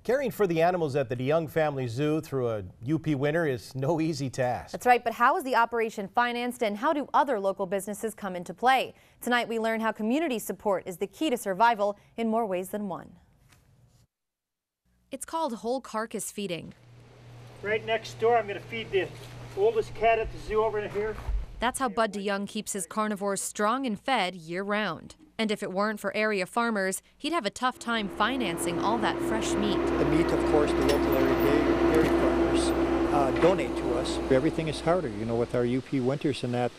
Caring for the animals at the DeYoung family zoo through a UP winter is no easy task. That's right, but how is the operation financed and how do other local businesses come into play? Tonight we learn how community support is the key to survival in more ways than one. It's called whole carcass feeding. Right next door, I'm going to feed the oldest cat at the zoo over here. That's how Bud DeYoung keeps his carnivores strong and fed year-round. And if it weren't for area farmers, he'd have a tough time financing all that fresh meat. The meat, of course, the local area dairy farmers donate to us. Everything is harder, you know, with our UP winters and that.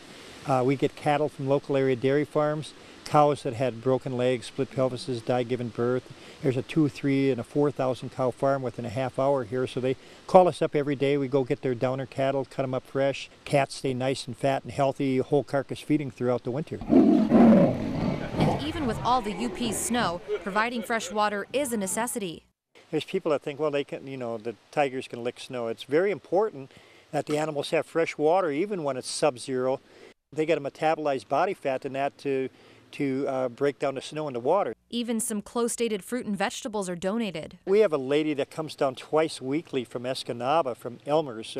We get cattle from local area dairy farms, cows that had broken legs, split pelvises, died giving birth. There's a 2, 3, and a 4,000 cow farm within a half hour here, so they call us up every day. We go get their downer cattle, cut them up fresh. Cats stay nice and fat and healthy, whole carcass feeding throughout the winter. And even with all the UP's snow, providing fresh water is a necessity. There's people that think, well, they can, you know, the tigers can lick snow. It's very important that the animals have fresh water, even when it's sub-zero. They get a metabolized body fat in that to break down the snow in the water. Even some close-dated fruit and vegetables are donated. We have a lady that comes down twice weekly from Escanaba, from Elmer's,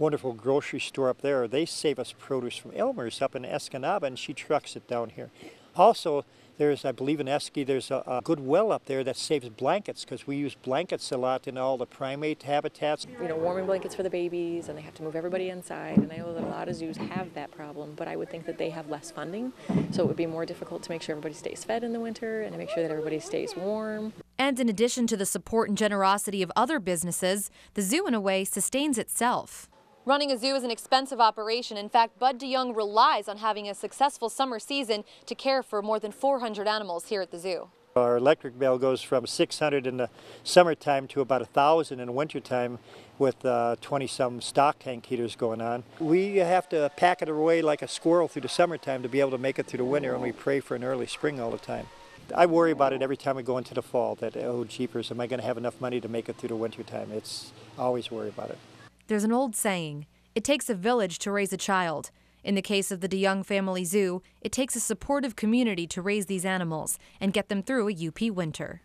wonderful grocery store up there. They save us produce from Elmer's up in Escanaba, and she trucks it down here. Also, there's, I believe in Esky, there's a good well up there that saves blankets, because we use blankets a lot in all the primate habitats. You know, warming blankets for the babies, and they have to move everybody inside. And I know that a lot of zoos have that problem, but I would think that they have less funding, so it would be more difficult to make sure everybody stays fed in the winter and to make sure that everybody stays warm. And in addition to the support and generosity of other businesses, the zoo in a way sustains itself. Running a zoo is an expensive operation. In fact, Bud DeYoung relies on having a successful summer season to care for more than 400 animals here at the zoo. Our electric bill goes from $600 in the summertime to about $1,000 in the wintertime with 20-some stock tank heaters going on. We have to pack it away like a squirrel through the summertime to be able to make it through the winter, and we pray for an early spring all the time. I worry about it every time we go into the fall, that, oh, jeepers, am I going to have enough money to make it through the wintertime? It's always worry about it. There's an old saying, it takes a village to raise a child. In the case of the DeYoung Family Zoo, it takes a supportive community to raise these animals and get them through a UP winter.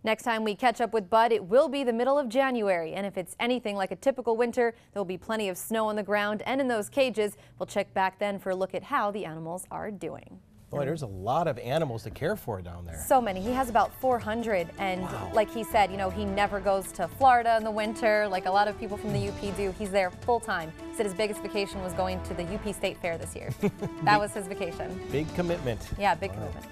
Next time we catch up with Bud, it will be the middle of January, and if it's anything like a typical winter, there'll be plenty of snow on the ground and in those cages. We'll check back then for a look at how the animals are doing. Boy, there's a lot of animals to care for down there. So many. He has about 400, and wow. Like he said, you know, he never goes to Florida in the winter like a lot of people from the UP do. He's there full time. He said his biggest vacation was going to the UP State Fair this year. That was his vacation. Big commitment. Yeah, big commitment.